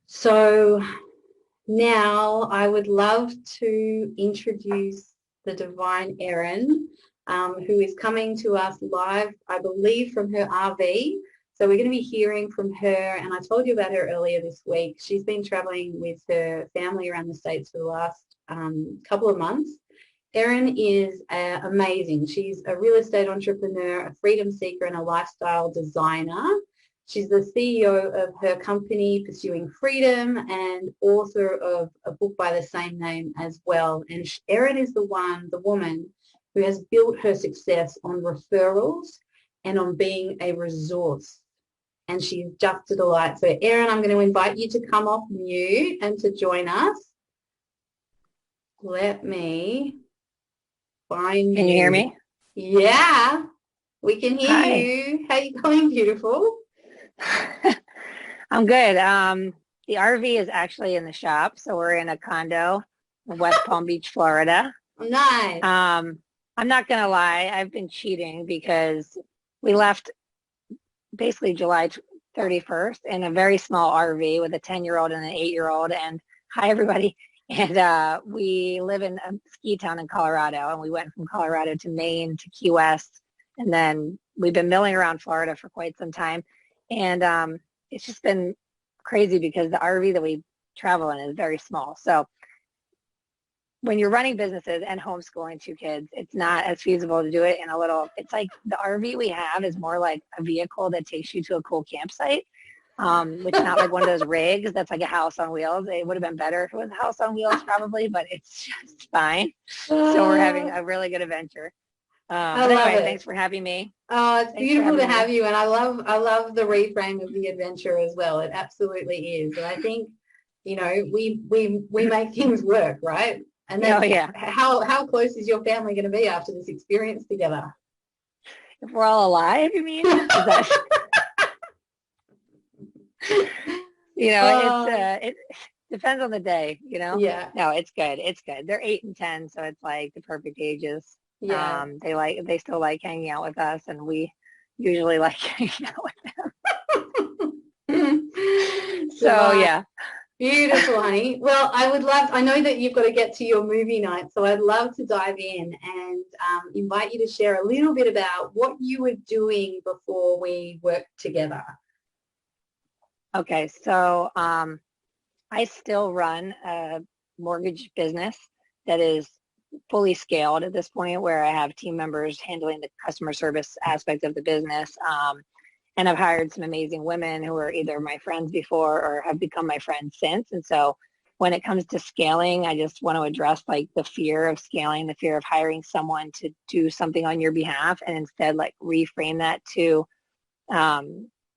So now I would love to introduce the divine Erin, who is coming to us live, I believe, from her RV. So we're going to be hearing from her, and I told you about her earlier this week. She's been traveling with her family around the States for the last couple of months. Erin is amazing. She's a real estate entrepreneur, a freedom seeker, and a lifestyle designer. She's the CEO of her company, Pursuing Freedom, and author of a book by the same name as well. And Erin is the woman who has built her success on referrals and on being a resource. And she's just a delight. So Erin, I'm going to invite you to come off mute and to join us. Let me find you. Can you hear me? Yeah, we can hear Hi. you. How you going, beautiful? I'm good. The RV is actually in the shop, so we're in a condo in West Palm Beach, Florida. Nice. I'm not gonna lie, I've been cheating because we left basically July 31st in a very small RV with a 10-year-old and an 8-year-old. And hi, everybody. And we live in a ski town in Colorado, and we went from Colorado to Maine to Key West, and then we've been milling around Florida for quite some time. And it's just been crazy because the RV that we travel in is very small. So when you're running businesses and homeschooling 2 kids, it's not as feasible to do it in a little, it's like the RV we have is more like a vehicle that takes you to a cool campsite, which is not like one of those rigs that's like a house on wheels. It would have been better if it was a house on wheels probably, but it's just fine. So we're having a really good adventure. But anyway, thanks for having me. It's beautiful to have you, and I love the reframe of the adventure as well. It absolutely is, and I think we make things work, right? And that's, yeah. How close is your family going to be after this experience together? If we're all alive, you mean? Is that... it depends on the day, Yeah. No, it's good. It's good. They're 8 and 10, so it's like the perfect ages. Yeah. They still like hanging out with us, and we usually like hanging out with them. So yeah. Beautiful, honey. Well, I know that you've got to get to your movie night, so I'd love to dive in and invite you to share a little bit about what you were doing before we worked together. Okay, so I still run a mortgage business that is fully scaled at this point, where I have team members handling the customer service aspect of the business. And I've hired some amazing women who are either my friends before or have become my friends since. And so when it comes to scaling, I just want to address like the fear of scaling, the fear of hiring someone to do something on your behalf, and instead like reframe that to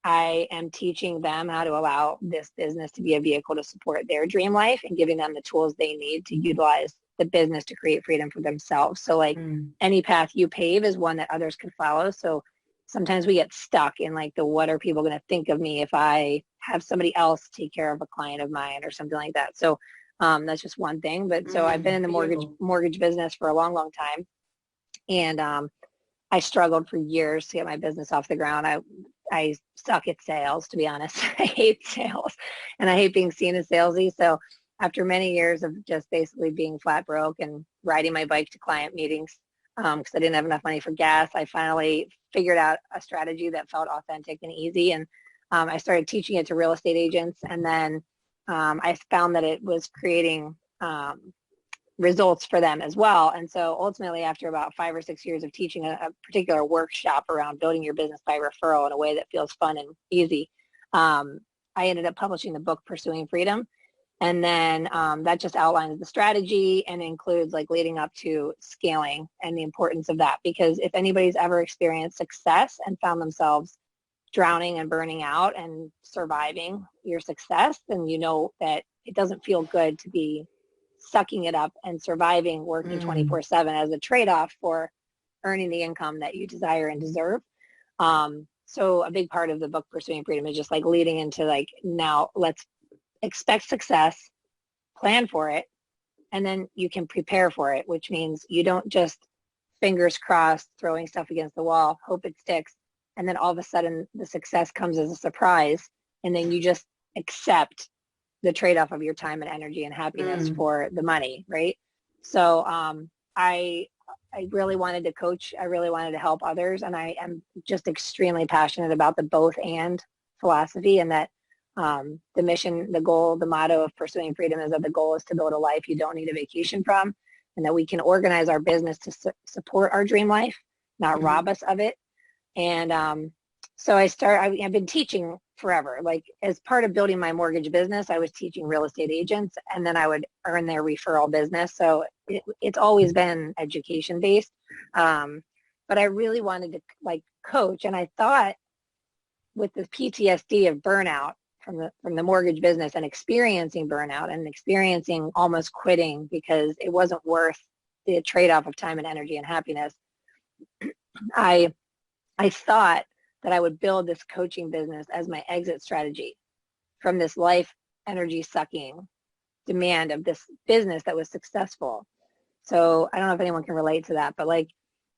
I am teaching them how to allow this business to be a vehicle to support their dream life and giving them the tools they need to utilize the business to create freedom for themselves. So like any path you pave is one that others can follow. So sometimes we get stuck in like what are people going to think of me if I have somebody else take care of a client of mine or something like that. So that's just one thing. But so I've been in the mortgage business for a long, long time. And I struggled for years to get my business off the ground. I suck at sales, to be honest. I hate sales, and I hate being seen as salesy. So after many years of just basically being flat broke and riding my bike to client meetings because I didn't have enough money for gas, I finally figured out a strategy that felt authentic and easy. And I started teaching it to real estate agents. And then I found that it was creating results for them as well. And so ultimately, after about 5 or 6 years of teaching a particular workshop around building your business by referral in a way that feels fun and easy, I ended up publishing the book Pursuing Freedom. And then that just outlines the strategy and includes like leading up to scaling and the importance of that. Because if anybody's ever experienced success and found themselves drowning and burning out and surviving your success, then you know that it doesn't feel good to be sucking it up and surviving, working 24/7 as a trade-off for earning the income that you desire and deserve. So a big part of the book Pursuing Freedom is just like leading into like, now let's expect success, plan for it, and then you can prepare for it, which means you don't just fingers crossed throwing stuff against the wall, hope it sticks, and then all of a sudden the success comes as a surprise, and then you just accept the trade-off of your time and energy and happiness for the money, right? So I really wanted to coach. I really wanted to help others, and I am just extremely passionate about the both and philosophy, and that the mission, the goal, the motto of Pursuing Freedom is that the goal is to build a life you don't need a vacation from, and that we can organize our business to support our dream life, not rob us of it. And so I've been teaching forever. Like, as part of building my mortgage business, I was teaching real estate agents, and then I would earn their referral business. So it's always been education based. But I really wanted to like coach, and I thought with the PTSD of burnout from the mortgage business, and experiencing burnout and experiencing almost quitting because it wasn't worth the trade-off of time and energy and happiness, I thought that I would build this coaching business as my exit strategy from this life energy sucking demand of this business that was successful. So I don't know if anyone can relate to that, but like,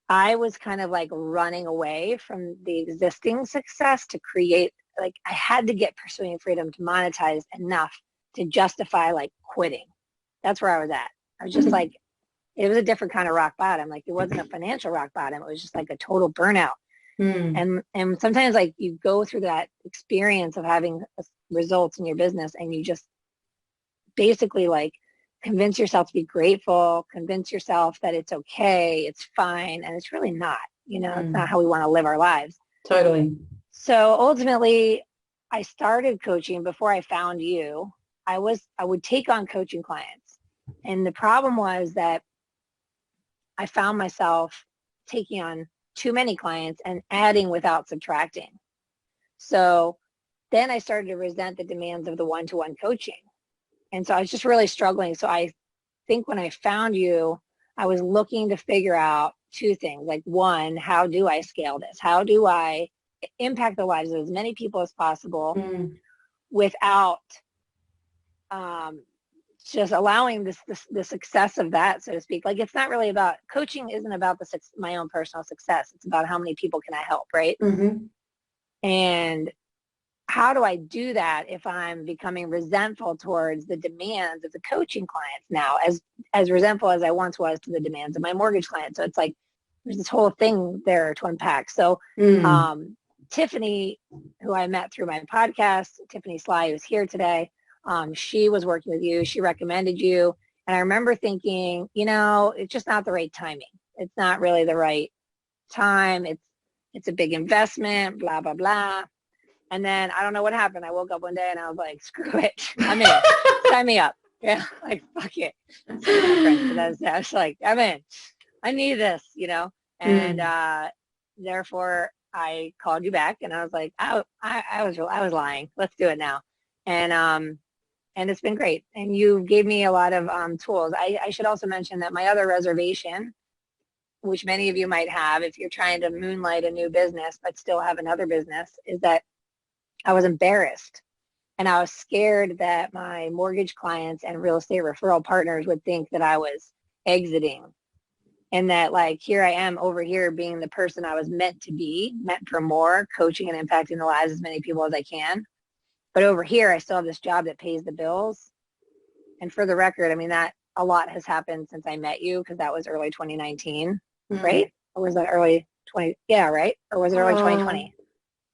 I was kind of like running away from the existing success to create, like, I had to get Pursuing Freedom to monetize enough to justify like quitting. That's where I was at. I was just like, it was a different kind of rock bottom. Like, it wasn't a financial rock bottom. It was just like a total burnout. And sometimes like you go through that experience of having results in your business, and you just basically like convince yourself to be grateful, convince yourself that it's okay, it's fine, and it's really not. It's not how we want to live our lives. Totally. So ultimately, I started coaching before I found you. I would take on coaching clients, and the problem was that I found myself taking on too many clients and adding without subtracting. So then I started to resent the demands of the one-to-one coaching. And so I was just really struggling. So I think when I found you, I was looking to figure out two things. Like, one, how do I scale this? How do I impact the lives of as many people as possible without just allowing the success of that, so to speak. Like, it's not really about, coaching isn't about my own personal success. It's about how many people can I help, right? And how do I do that if I'm becoming resentful towards the demands of the coaching clients now, as resentful as I once was to the demands of my mortgage clients? So it's like, there's this whole thing there to unpack. So Tiffany, who I met through my podcast, Tiffany Sly, who's here today, she was working with you. She recommended you. And I remember thinking, it's just not the right timing. It's not really the right time. It's a big investment, blah, blah, blah. And then I don't know what happened. I woke up one day and I was like, screw it. I'm in. Sign me up. Yeah, like, fuck it. I was like, I'm in. I need this, And therefore I called you back, and I was like, I was lying. Let's do it now. And it's been great. And you gave me a lot of tools. I should also mention that my other reservation, which many of you might have if you're trying to moonlight a new business but still have another business, is that I was embarrassed. And I was scared that my mortgage clients and real estate referral partners would think that I was exiting. And that, like, here I am over here being the person I was meant to be, meant for more, coaching and impacting the lives of as many people as I can. But over here, I still have this job that pays the bills. And for the record, I mean, that a lot has happened since I met you, because that was early 2019, right? Or was that early 20? Yeah, right? Or was it early 2020?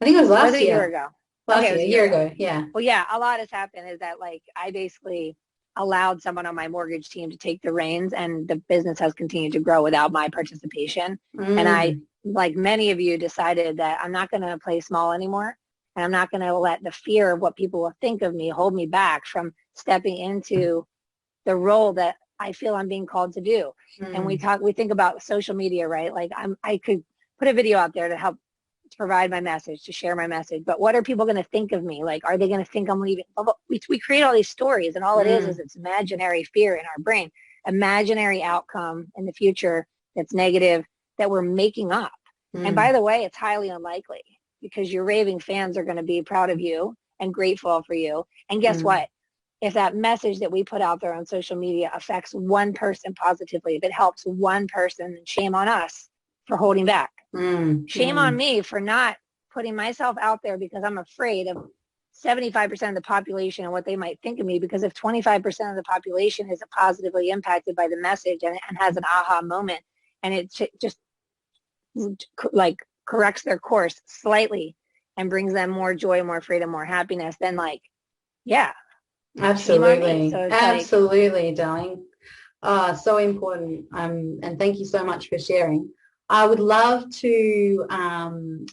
I think it was last year. A year ago? A year ago, yeah. Well, yeah, a lot has happened. Is that, like, I basically allowed someone on my mortgage team to take the reins, and the business has continued to grow without my participation. And I, like many of you, decided that I'm not going to play small anymore. And I'm not going to let the fear of what people will think of me hold me back from stepping into the role that I feel I'm being called to do. And we think about social media, right? Like, I could put a video out there to help to provide my message, to share my message. But what are people going to think of me? Like, are they going to think I'm leaving? We create all these stories, and all it is it's imaginary fear in our brain, imaginary outcome in the future that's negative that we're making up. And by the way, it's highly unlikely, because your raving fans are going to be proud of you and grateful for you. And guess what? If that message that we put out there on social media affects one person positively, if it helps one person, shame on us for holding back. Shame on me for not putting myself out there, because I'm afraid of 75% of the population and what they might think of me, because if 25% of the population is positively impacted by the message and has an aha moment, and it just like corrects their course slightly and brings them more joy, more freedom, more happiness, then like, yeah, shame on me. Absolutely. So it's Absolutely, darling. So important. And thank you so much for sharing. I would love to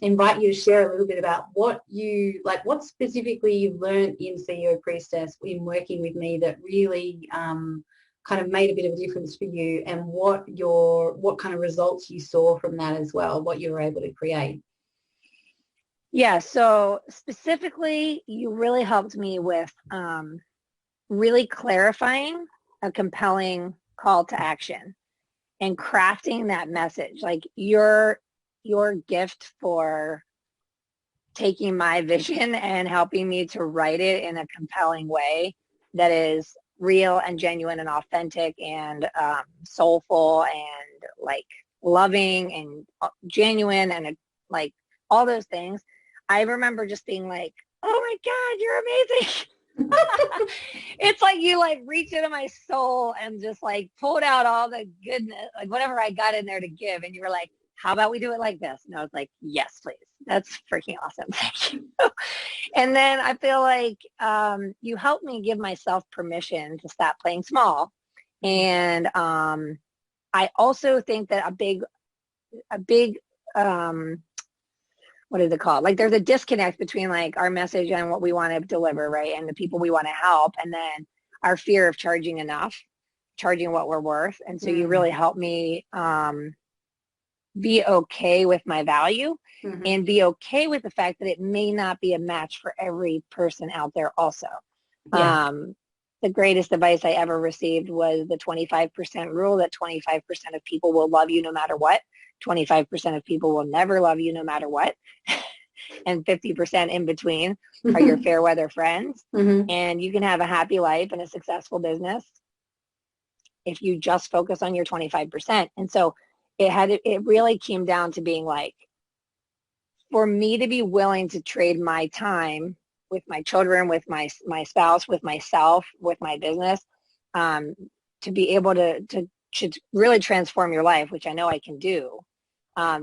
invite you to share a little bit about what specifically you've learned in CEO Priestess in working with me that really kind of made a bit of a difference for you, and what kind of results you saw from that as well, what you were able to create. Yeah, so specifically, you really helped me with really clarifying a compelling call to action and crafting that message. Like your gift for taking my vision and helping me to write it in a compelling way that is real and genuine and authentic and soulful and like loving and genuine and like all those things. I remember just being like, oh my God, you're amazing. It's like you like reach into my soul and just like pulled out all the goodness, like whatever I got in there to give. And you were like, how about we do it like this? And I was like, yes, please. That's freaking awesome. Thank you. And then I feel like you helped me give myself permission to stop playing small. And I also think that a big what is it called? Like there's a disconnect between like our message and what we want to deliver, right? And the people we want to help. And then our fear of charging enough, charging what we're worth. And so you really helped me be okay with my value and be okay with the fact that it may not be a match for every person out there also. Yeah. The greatest advice I ever received was the 25% rule, that 25% of people will love you no matter what. 25% of people will never love you no matter what. And 50% in between are your fair weather friends. And you can have a happy life and a successful business if you just focus on your 25%. And so it really came down to being like, for me to be willing to trade my time with my children, with my spouse, with myself, with my business, to be able to really transform your life, which I know I can do.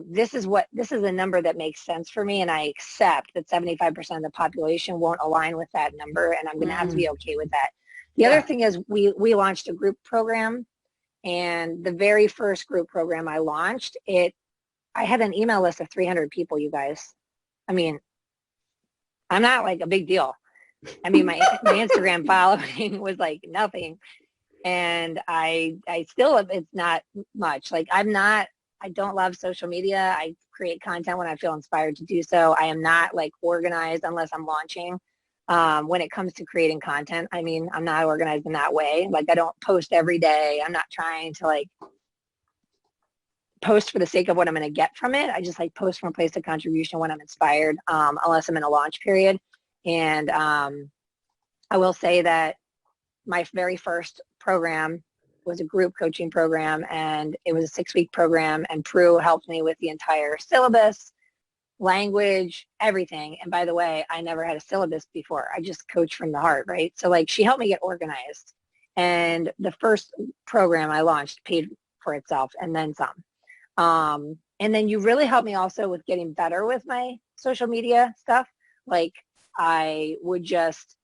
This is a number that makes sense for me, and I accept that 75% of the population won't align with that number, and I'm going to have to be okay with that. The other thing is we launched a group program, and the very first group program I launched, I had an email list of 300 people, you guys. I mean, I'm not like a big deal. I mean, my Instagram following was like nothing. And I still, it's not much. Like I don't love social media. I create content when I feel inspired to do so. I am not like organized unless I'm launching. When it comes to creating content, I mean, I'm not organized in that way. Like I don't post every day. I'm not trying to like post for the sake of what I'm going to get from it. I just like post from a place of contribution when I'm inspired, unless I'm in a launch period. And I will say that my very first program was a group coaching program, and it was a 6-week program, and Prue helped me with the entire syllabus, language, everything. And by the way, I never had a syllabus before. I just coached from the heart, right? So like she helped me get organized. And the first program I launched paid for itself and then some. And then you really helped me also with getting better with my social media stuff. Like I would just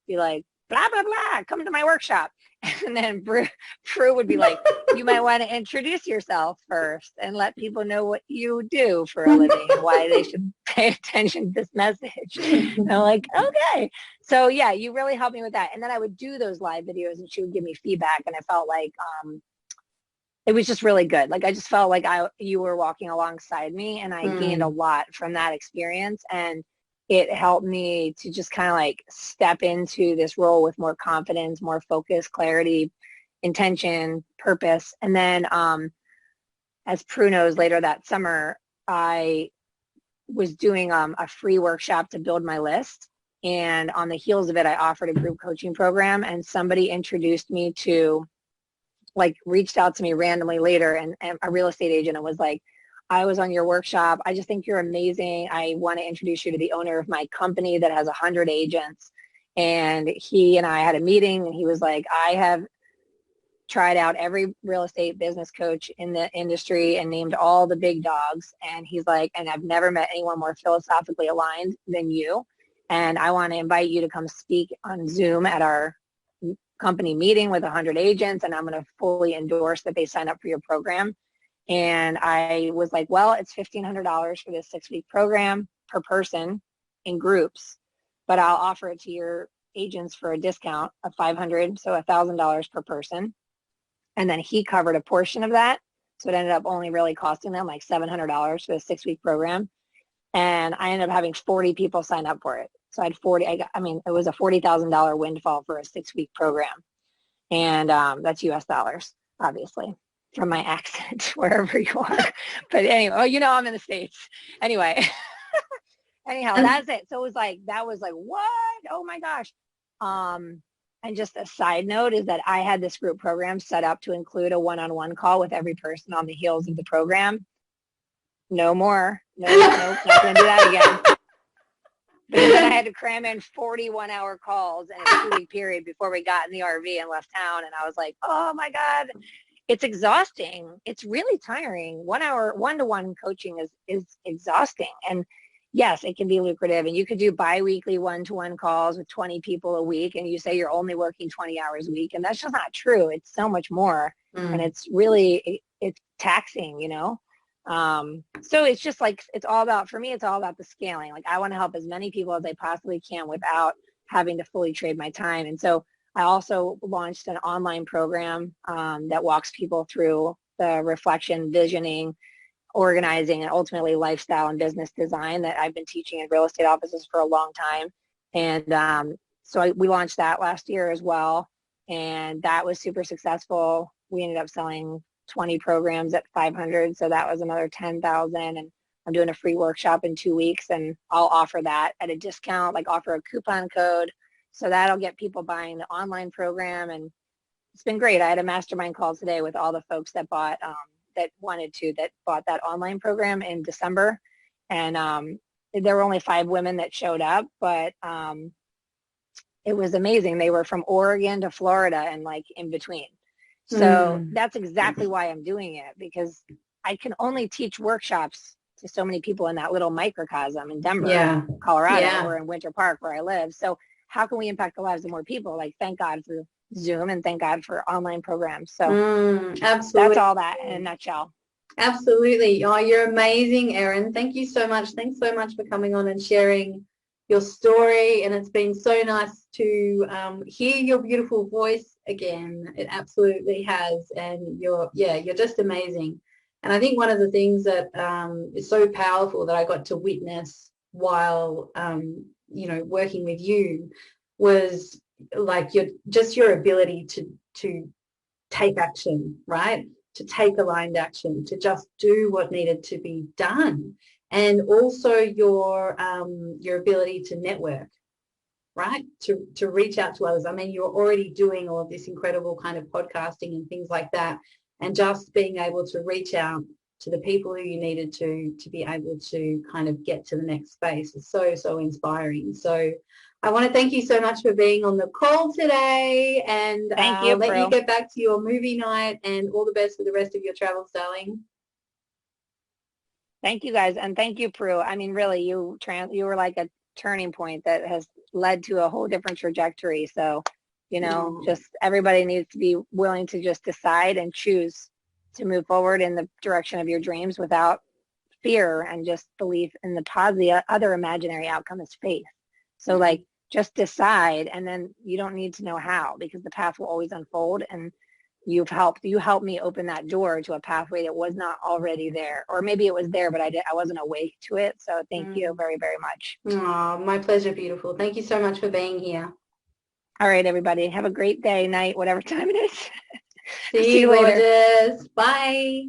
be like, blah, blah, blah, come to my workshop. And then Prue would be like, you might want to introduce yourself first and let people know what you do for a living and why they should pay attention to this message. And I'm like, okay. So yeah, you really helped me with that. And then I would do those live videos and she would give me feedback, and I felt like it was just really good. Like I just felt like you were walking alongside me, and I gained a lot from that experience. And it helped me to just kind of like step into this role with more confidence, more focus, clarity, intention, purpose. And then as Prue knows, later that summer, I was doing a free workshop to build my list. And on the heels of it, I offered a group coaching program, and somebody introduced me to, like, reached out to me randomly later, and a real estate agent, and was like, I was on your workshop. I just think you're amazing. I want to introduce you to the owner of my company that has 100 agents. And he and I had a meeting, and he was like, I have tried out every real estate business coach in the industry and named all the big dogs. And he's like, and I've never met anyone more philosophically aligned than you. And I want to invite you to come speak on Zoom at our company meeting with 100 agents. And I'm going to fully endorse that they sign up for your program. And I was like, well, it's $1,500 for this 6-week program per person in groups, but I'll offer it to your agents for a discount of $500, so $1,000 per person. And then he covered a portion of that. So it ended up only really costing them like $700 for the 6-week program. And I ended up having 40 people sign up for it. So I had 40, it was a $40,000 windfall for a 6-week program. And that's US dollars, obviously, from my accent, wherever you are. But anyway, I'm in the States. Anyway, anyhow, that's it. So it was like, that was like, what? Oh my gosh. And just a side note is that I had this group program set up to include a one-on-one call with every person on the heels of the program. No more. No, not going to do that again. But then I had to cram in 41-hour calls in a 2-week period before we got in the RV and left town. And I was like, oh my God, it's exhausting. It's really tiring. 1 hour, one-to-one coaching is exhausting. And yes, it can be lucrative. And you could do bi-weekly one-to-one calls with 20 people a week. And you say you're only working 20 hours a week. And that's just not true. It's so much more. And it's really, it's taxing, So it's just like, for me, it's all about the scaling. Like I want to help as many people as I possibly can without having to fully trade my time. And so I also launched an online program that walks people through the reflection, visioning, organizing, and ultimately lifestyle and business design that I've been teaching in real estate offices for a long time. And we launched that last year as well. And that was super successful. We ended up selling 20 programs at 500. So that was another 10,000. And I'm doing a free workshop in 2 weeks, and I'll offer that at a discount, like offer a coupon code. So that'll get people buying the online program. And it's been great. I had a mastermind call today with all the folks that bought, that bought that online program in December. And there were only 5 women that showed up, but it was amazing. They were from Oregon to Florida and like in between. So that's exactly why I'm doing it, because I can only teach workshops to so many people in that little microcosm in Denver, Colorado, or in Winter Park where I live. So how can we impact the lives of more people? Like, thank God for Zoom and thank God for online programs. So absolutely. That's all that in a nutshell. Absolutely. Oh, you're amazing, Erin. Thank you so much. Thanks so much for coming on and sharing your story. And it's been so nice to hear your beautiful voice again. It absolutely has. And you're just amazing. And I think one of the things that is so powerful that I got to witness while, working with you was like your ability to take action, right? To take aligned action, to just do what needed to be done. And also your ability to network, right? To reach out to others. I mean, you're already doing all of this incredible kind of podcasting and things like that. And just being able to reach out to the people who you needed to be able to kind of get to the next space is so, so inspiring. So I want to thank you so much for being on the call today, and I'll let you get back to your movie night, and all the best for the rest of your travels, darling. Thank you, guys. And thank you, Prue. I mean, really, you were like a turning point that has led to a whole different trajectory. So, just everybody needs to be willing to just decide and choose to move forward in the direction of your dreams without fear, and just belief in the other imaginary outcome is faith. So like, just decide, and then you don't need to know how, because the path will always unfold. And you helped me open that door to a pathway that was not already there, or maybe it was there, but I wasn't awake to it. So thank you very, very much. Oh, my pleasure, beautiful. Thank you so much for being here. All right, everybody, have a great day, night, whatever time it is. See you later. Gorgeous. Bye.